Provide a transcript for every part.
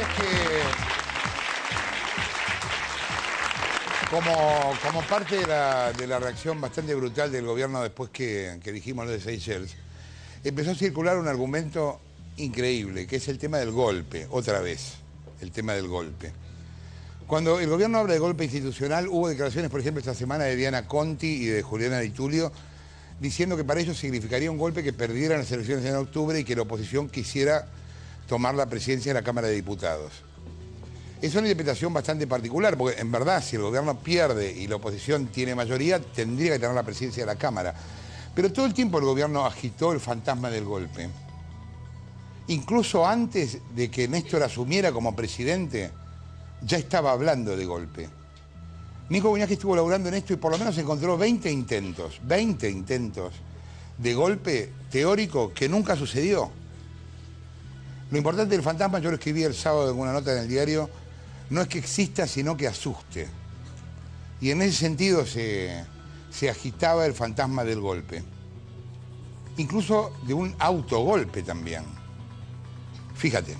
Es que como parte de la reacción bastante brutal del gobierno después que dijimos lo de Seychelles, empezó a circular un argumento increíble, que es el tema del golpe, otra vez, el tema del golpe. Cuando el gobierno habla de golpe institucional, hubo declaraciones, por ejemplo, esta semana de Diana Conti y de Juliana Di Tulio, diciendo que para ellos significaría un golpe que perdieran las elecciones en octubre y que la oposición quisiera tomar la presidencia de la Cámara de Diputados. Es una interpretación bastante particular, porque en verdad, si el gobierno pierde y la oposición tiene mayoría, tendría que tener la presidencia de la Cámara. Pero todo el tiempo el gobierno agitó el fantasma del golpe. Incluso antes de que Néstor asumiera como presidente, ya estaba hablando de golpe. Nico Buñac estuvo laburando en esto y por lo menos encontró 20 intentos de golpe teórico que nunca sucedió. Lo importante del fantasma, yo lo escribí el sábado en una nota en el diario, no es que exista, sino que asuste. Y en ese sentido se agitaba el fantasma del golpe. Incluso de un autogolpe también. Fíjate.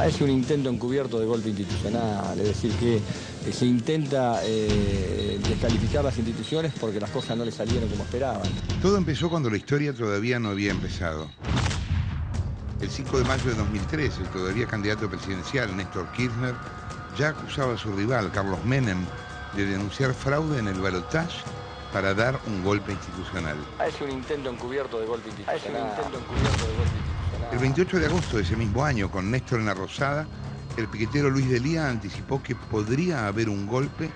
Es un intento encubierto de golpe institucional, es decir, que se intenta descalificar las instituciones porque las cosas no le salieron como esperaban. Todo empezó cuando la historia todavía no había empezado. El 5 de mayo de 2003, el todavía candidato presidencial Néstor Kirchner ya acusaba a su rival, Carlos Menem, de denunciar fraude en el balotaje para dar un golpe institucional. Es un intento encubierto de golpe institucional. El 28 de agosto de ese mismo año, con Néstor en la Rosada, el piquetero Luis Delía anticipó que podría haber un golpe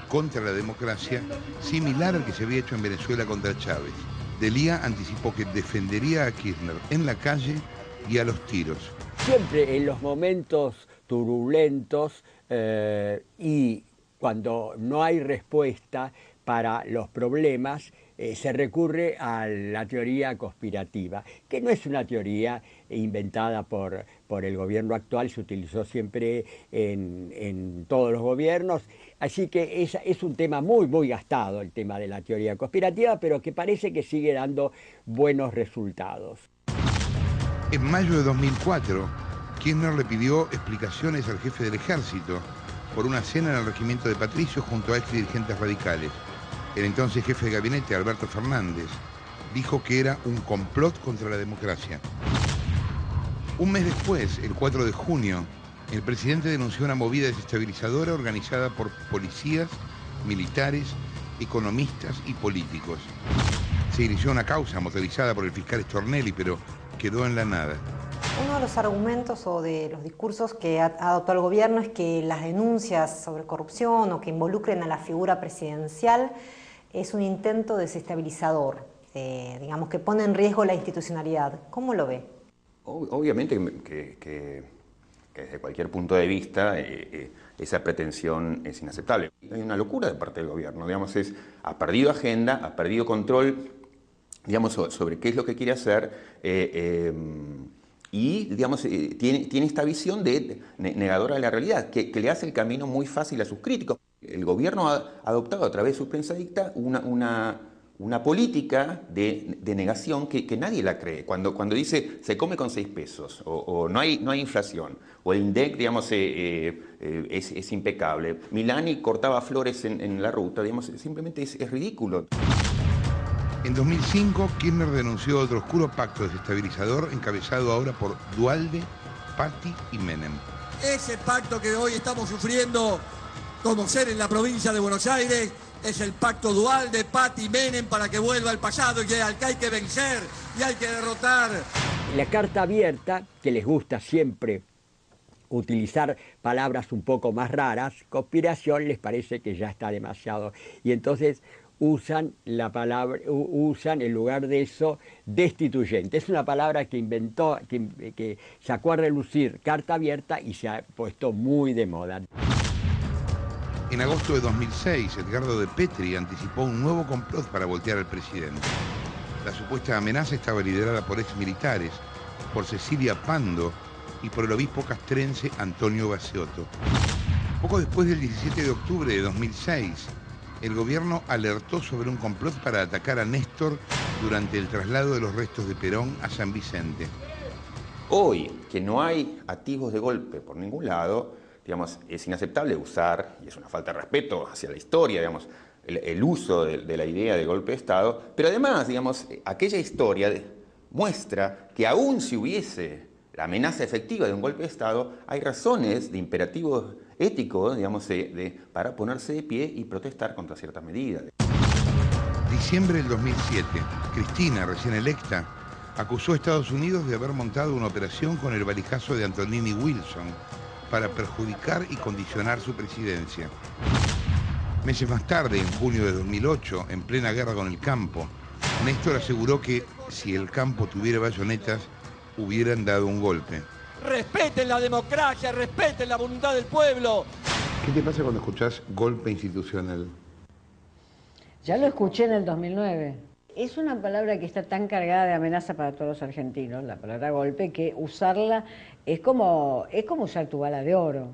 contra la democracia similar al que se había hecho en Venezuela contra Chávez. Delía anticipó que defendería a Kirchner en la calle y a los tiros. Siempre en los momentos turbulentos y cuando no hay respuesta para los problemas, se recurre a la teoría conspirativa, que no es una teoría inventada por el gobierno actual, se utilizó siempre en todos los gobiernos, así que es un tema muy gastado, el tema de la teoría conspirativa, pero que parece que sigue dando buenos resultados. En mayo de 2004, Kirchner le pidió explicaciones al jefe del ejército por una cena en el regimiento de Patricios junto a ex dirigentes radicales. El entonces jefe de gabinete, Alberto Fernández, dijo que era un complot contra la democracia. Un mes después, el 4 de junio, el presidente denunció una movida desestabilizadora organizada por policías, militares, economistas y políticos. Se inició una causa motorizada por el fiscal Stornelli, pero quedó en la nada. Uno de los argumentos o de los discursos que ha adoptado el gobierno es que las denuncias sobre corrupción o que involucren a la figura presidencial es un intento desestabilizador, digamos, que pone en riesgo la institucionalidad. ¿Cómo lo ve? Obviamente que desde cualquier punto de vista esa pretensión es inaceptable. Hay una locura de parte del gobierno, digamos, ha perdido agenda, ha perdido control, digamos, sobre qué es lo que quiere hacer y, digamos, tiene esta visión de negadora de la realidad, que le hace el camino muy fácil a sus críticos. El gobierno ha adoptado a través de su prensa dicta una política de negación que nadie la cree. Cuando dice se come con 6 pesos o no hay inflación o el INDEC, digamos, es impecable. Milani cortaba flores en la ruta, digamos, simplemente es ridículo. En 2005, Kirchner denunció otro oscuro pacto desestabilizador encabezado ahora por Duhalde, Patti y Menem. Ese pacto que hoy estamos sufriendo como ser en la provincia de Buenos Aires es el pacto Duhalde, Patti y Menem para que vuelva al pasado y al que hay que vencer y hay que derrotar. La carta abierta, que les gusta siempre utilizar palabras un poco más raras, conspiración les parece que ya está demasiado. Y entonces usan la palabra, usan en lugar de eso destituyente. Es una palabra que inventó, que sacó a relucir carta abierta y se ha puesto muy de moda. En agosto de 2006, Edgardo de Petri anticipó un nuevo complot para voltear al presidente. La supuesta amenaza estaba liderada por exmilitares, por Cecilia Pando y por el obispo castrense Antonio Baseotto. Poco después del 17 de octubre de 2006, el gobierno alertó sobre un complot para atacar a Néstor durante el traslado de los restos de Perón a San Vicente. Hoy, que no hay atisbos de golpe por ningún lado, digamos, es inaceptable usar, y es una falta de respeto hacia la historia, digamos, el uso de la idea de golpe de Estado, pero además, digamos, aquella historia muestra que aún si hubiese la amenaza efectiva de un golpe de Estado, hay razones de imperativos éticos, digamos, para ponerse de pie y protestar contra ciertas medidas. Diciembre del 2007, Cristina, recién electa, acusó a Estados Unidos de haber montado una operación con el valijazo de Antonini Wilson para perjudicar y condicionar su presidencia. Meses más tarde, en junio de 2008, en plena guerra con el campo, Néstor aseguró que si el campo tuviera bayonetas, hubieran dado un golpe. Respeten la democracia, respeten la voluntad del pueblo. ¿Qué te pasa cuando escuchás golpe institucional? Ya lo escuché en el 2009. Es una palabra que está tan cargada de amenaza para todos los argentinos, la palabra golpe, que usarla es como usar tu bala de oro.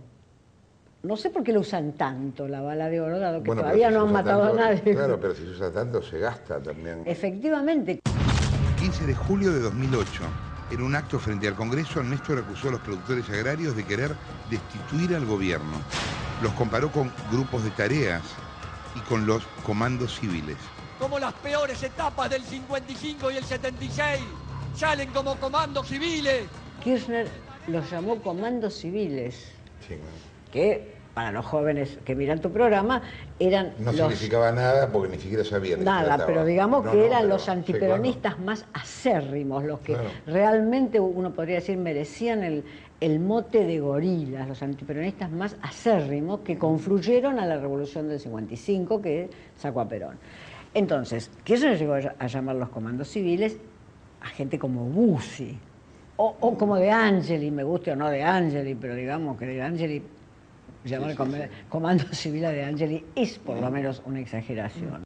No sé por qué lo usan tanto, la bala de oro, dado que todavía no han matado a nadie. Claro, pero si se usa tanto, se gasta también. Efectivamente. 15 de julio de 2008, en un acto frente al Congreso, Néstor acusó a los productores agrarios de querer destituir al gobierno. Los comparó con grupos de tareas y con los comandos civiles. Como las peores etapas del 55 y el 76 salen como comandos civiles. Kirchner los llamó comandos civiles, Sí, que para los jóvenes que miran tu programa eran no los... significaba nada porque ni siquiera sabían. Nada, pero digamos que eran los antiperonistas más acérrimos, los que realmente uno podría decir merecían el mote de gorilas, los antiperonistas más acérrimos que confluyeron a la revolución del 55 que sacó a Perón. Entonces, Kirchner llegó a llamar los comandos civiles a gente como Bussi, o como De Angeli, me guste o no De Angeli, pero digamos que De Angeli, llamar comando civil a De Angeli es por lo menos una exageración.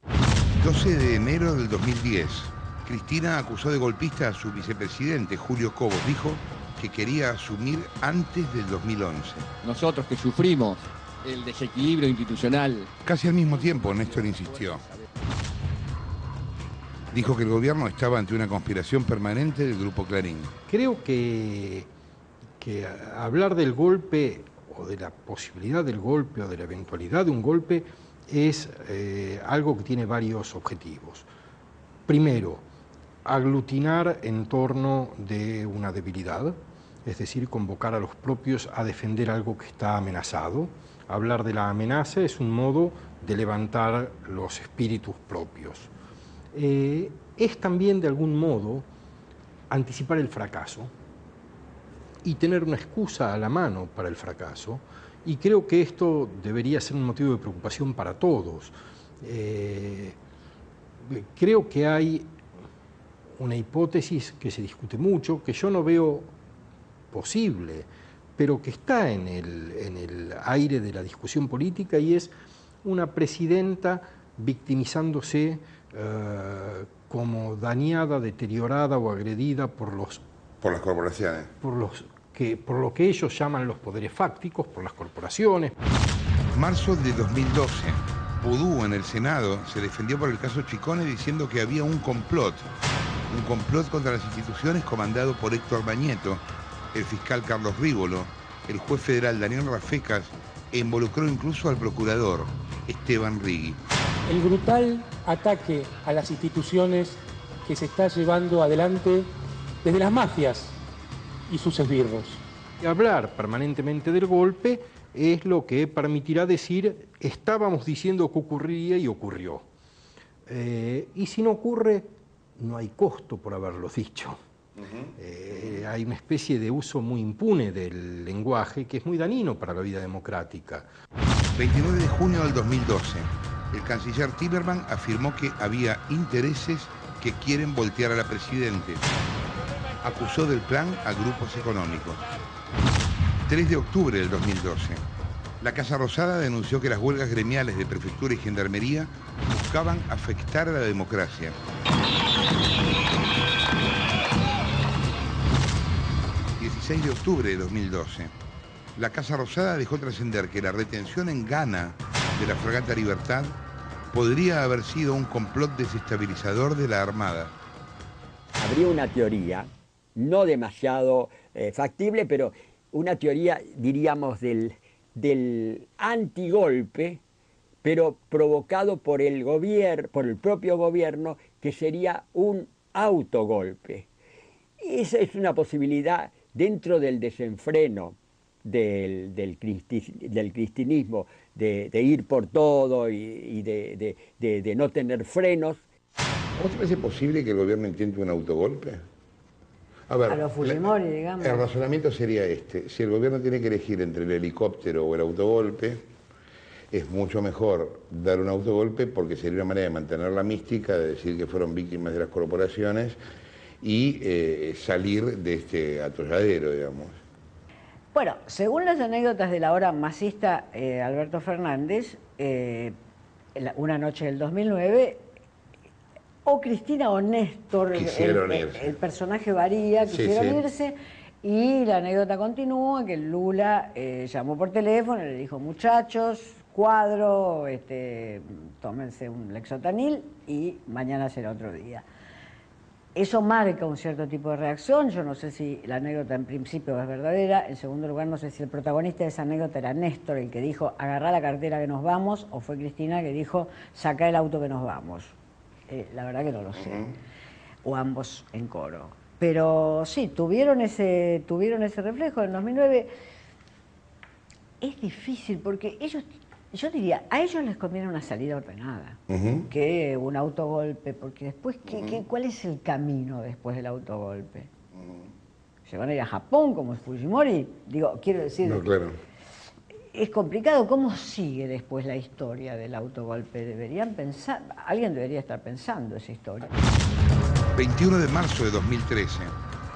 12 de enero del 2010, Cristina acusó de golpista a su vicepresidente, Julio Cobos. Dijo que quería asumir antes del 2011. Nosotros que sufrimos el desequilibrio institucional. Casi al mismo tiempo, Néstor insistió. Dijo que el gobierno estaba ante una conspiración permanente del Grupo Clarín. Creo que hablar del golpe o de la posibilidad del golpe o de la eventualidad de un golpe es algo que tiene varios objetivos. Primero, aglutinar en torno de una debilidad, es decir, convocar a los propios a defender algo que está amenazado. Hablar de la amenaza es un modo de levantar los espíritus propios. Es también, de algún modo, anticipar el fracaso y tener una excusa a la mano para el fracaso, y creo que esto debería ser un motivo de preocupación para todos. Creo que hay una hipótesis que se discute mucho, que yo no veo posible, pero que está en el aire de la discusión política, y es una presidenta victimizándose como dañada, deteriorada o agredida por las corporaciones. Por lo que ellos llaman los poderes fácticos, por las corporaciones. Marzo de 2012, Pudú en el Senado se defendió por el caso Chicone diciendo que había un complot contra las instituciones comandado por Héctor Bañeto, el fiscal Carlos Rívolo, el juez federal Daniel Rafecas, e involucró incluso al procurador Esteban Rigui. El brutal ataque a las instituciones que se está llevando adelante desde las mafias y sus esbirros. Hablar permanentemente del golpe es lo que permitirá decir estábamos diciendo que ocurriría y ocurrió. Y si no ocurre, no hay costo por haberlo dicho. Hay una especie de uso muy impune del lenguaje que es muy dañino para la vida democrática. 29 de junio del 2012, el canciller Timerman afirmó que había intereses que quieren voltear a la presidente. Acusó del plan a grupos económicos. 3 de octubre del 2012, la Casa Rosada denunció que las huelgas gremiales de prefectura y gendarmería buscaban afectar a la democracia. 16 de octubre de 2012, la Casa Rosada dejó trascender que la retención en Ghana de la fragata Libertad podría haber sido un complot desestabilizador de la Armada. Habría una teoría no demasiado factible, pero una teoría, diríamos, del antigolpe, pero provocado por el propio gobierno, que sería un autogolpe. Esa es una posibilidad dentro del desenfreno del cristinismo, de ir por todo y de no tener frenos. ¿Vos te parece posible que el gobierno intente un autogolpe? A ver, A los Fujimori, digamos. El razonamiento sería este: si el gobierno tiene que elegir entre el helicóptero o el autogolpe, es mucho mejor dar un autogolpe, porque sería una manera de mantener la mística, de decir que fueron víctimas de las corporaciones y salir de este atolladero, digamos. Bueno, según las anécdotas del ahora masista Alberto Fernández, una noche del 2009, o Cristina o Néstor, el personaje varía, quisieron irse, y la anécdota continúa que Lula llamó por teléfono y le dijo: muchachos, cuadro, tómense un Lexotanil y mañana será otro día. Eso marca un cierto tipo de reacción. Yo no sé si la anécdota en principio es verdadera. En segundo lugar, no sé si el protagonista de esa anécdota era Néstor, el que dijo agarrá la cartera que nos vamos, o fue Cristina que dijo sacá el auto que nos vamos. La verdad que no lo sé. O ambos en coro. Pero sí, tuvieron ese reflejo en 2009. Es difícil porque ellos, yo diría, a ellos les conviene una salida ordenada, que un autogolpe, porque después, ¿cuál es el camino después del autogolpe? ¿Se van a ir a Japón como Fujimori? Digo, quiero decir, no, claro. Es complicado. ¿Cómo sigue después la historia del autogolpe? Deberían pensar, alguien debería estar pensando esa historia. 21 de marzo de 2013,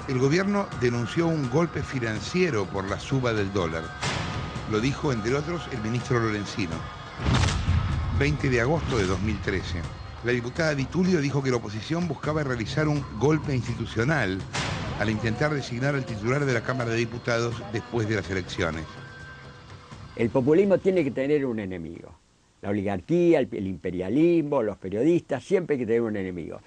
el gobierno denunció un golpe financiero por la suba del dólar. Lo dijo, entre otros, el ministro Lorenzino. 20 de agosto de 2013, la diputada Di Tulio dijo que la oposición buscaba realizar un golpe institucional al intentar designar al titular de la Cámara de Diputados después de las elecciones. El populismo tiene que tener un enemigo. La oligarquía, el imperialismo, los periodistas, siempre hay que tener un enemigo.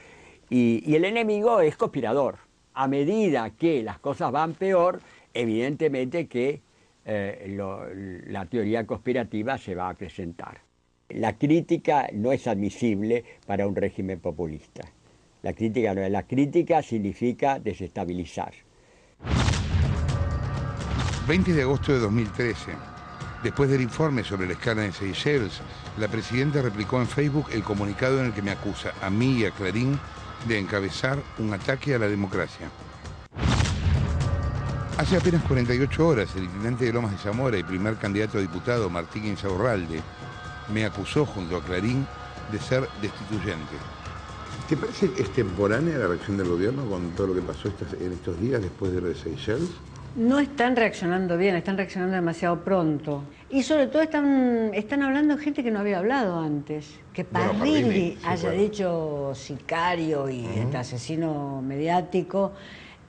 Y el enemigo es conspirador. A medida que las cosas van peor, evidentemente que la teoría conspirativa se va a acrecentar. La crítica no es admisible para un régimen populista. La crítica no es. La crítica significa desestabilizar. 20 de agosto de 2013. Después del informe sobre el escándalo en Seychelles, la presidenta replicó en Facebook el comunicado en el que me acusa a mí y a Clarín de encabezar un ataque a la democracia. Hace apenas 48 horas, el intendente de Lomas de Zamora y primer candidato a diputado, Martín Insaurralde, me acusó junto a Clarín de ser destituyente. ¿Te parece extemporánea la reacción del gobierno con todo lo que pasó en estos días después de lo de Seychelles? No están reaccionando bien, están reaccionando demasiado pronto. Y sobre todo están hablando gente que no había hablado antes. Que Parrilli haya dicho sicario y asesino mediático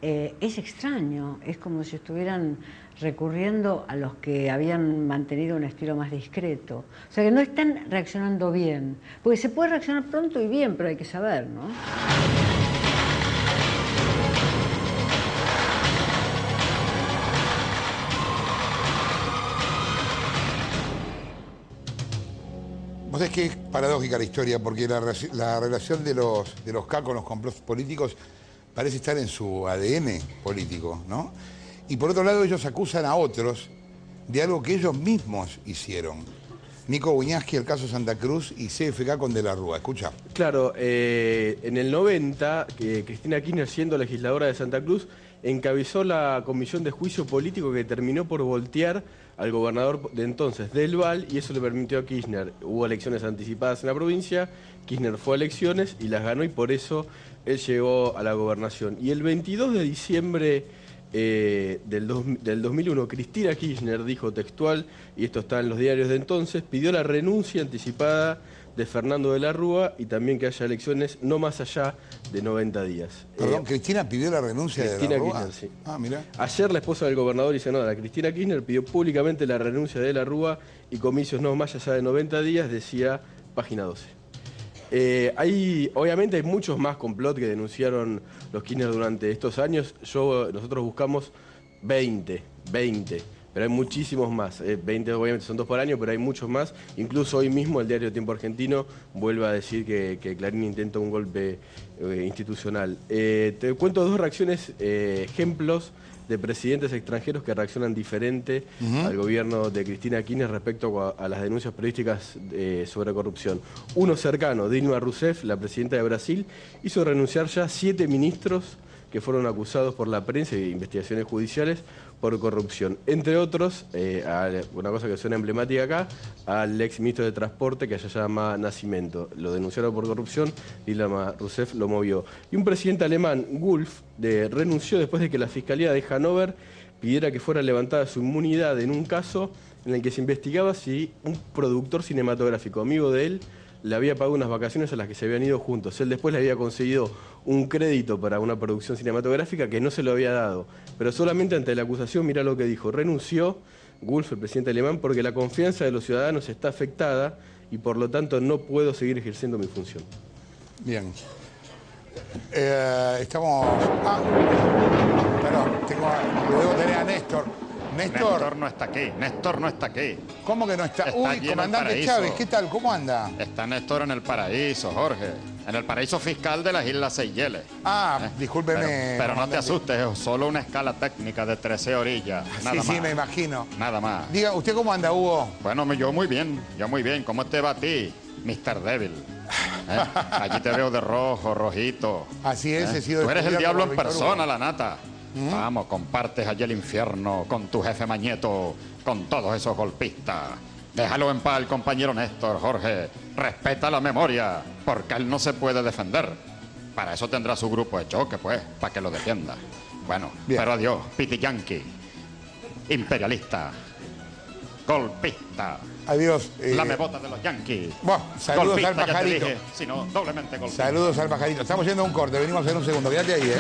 es extraño. Es como si estuvieran recurriendo a los que habían mantenido un estilo más discreto. O sea que no están reaccionando bien. Porque se puede reaccionar pronto y bien, pero hay que saber, ¿no? Vos sabés que es paradójica la historia, porque la relación de los K con los complots políticos parece estar en su ADN político, ¿no? Y por otro lado, ellos acusan a otros de algo que ellos mismos hicieron. Nico Buñaski, el caso Santa Cruz, y CFK con De la Rúa. Escucha. Claro, en el 90, Cristina Kirchner, siendo legisladora de Santa Cruz, encabezó la comisión de juicio político que terminó por voltear al gobernador de entonces, Del Val, y eso le permitió a Kirchner. Hubo elecciones anticipadas en la provincia, Kirchner fue a elecciones y las ganó, y por eso él llegó a la gobernación. Y el 22 de diciembre del 2001, Cristina Kirchner dijo textual, y esto está en los diarios de entonces, pidió la renuncia anticipada de Fernando de la Rúa y también que haya elecciones no más allá de 90 días. Perdón, ¿Cristina pidió la renuncia de la Rúa? Kirchner, sí. Ah, mira. Ayer la esposa del gobernador y senadora Cristina Kirchner pidió públicamente la renuncia de la Rúa y comicios no más allá de 90 días, decía Página 12. Obviamente hay muchos más complot que denunciaron los Kirchner durante estos años. Nosotros buscamos 20, pero hay muchísimos más. 20 obviamente son 2 por año, pero hay muchos más. Incluso hoy mismo el diario Tiempo Argentino vuelve a decir que Clarín intenta un golpe institucional. Te cuento 2 reacciones, ejemplos de presidentes extranjeros que reaccionan diferente al gobierno de Cristina Kirchner respecto a las denuncias periodísticas sobre corrupción. Uno cercano, Dilma Rousseff, la presidenta de Brasil, hizo renunciar ya 7 ministros que fueron acusados por la prensa y investigaciones judiciales por corrupción. Entre otros, una cosa que suena emblemática acá, al ex ministro de Transporte, que allá se llama Nascimento. Lo denunciaron por corrupción, Dilma Rousseff lo movió. Y un presidente alemán, Wolf, renunció después de que la Fiscalía de Hannover pidiera que fuera levantada su inmunidad en un caso en el que se investigaba si un productor cinematográfico, amigo de él, le había pagado unas vacaciones a las que se habían ido juntos. Él después le había conseguido un crédito para una producción cinematográfica que no se lo había dado. Pero solamente ante la acusación, mirá lo que dijo. Renunció Wolf, el presidente alemán, porque la confianza de los ciudadanos está afectada y por lo tanto no puedo seguir ejerciendo mi función. Bien. Estamos... perdón, luego tener a Néstor. Néstor no está aquí, Néstor no está aquí. ¿Cómo que no está? Está Uy, allí comandante Chávez, ¿qué tal? ¿Cómo anda? Está Néstor en el paraíso, Jorge. En el paraíso fiscal de las Islas Seychelles. Discúlpeme. Pero no te asustes, es solo una escala técnica de 13 orillas. Nada más. Sí, me imagino. Nada más. Diga, ¿usted cómo anda, Hugo? Bueno, yo muy bien. ¿Cómo te va a ti, Mr. Devil? Allí te veo de rojo, rojito. Así es, he sido... Tú eres el diablo en persona, Hugo. la nata. Vamos, compartes allí el infierno con tu jefe Mañeto, con todos esos golpistas. Déjalo en paz, el compañero Néstor, Jorge. Respeta la memoria, porque él no se puede defender. Para eso tendrá su grupo de choque, pues, para que lo defienda. Bueno, pero adiós, Piti Yankee, imperialista, golpista. Adiós. Lamebota de los Yankees. Bueno, saludos golpista, al pajarito. Ya te dije, sino doblemente golpista. Saludos al pajarito. Estamos yendo a un corte, venimos en un segundo. Quédate ahí,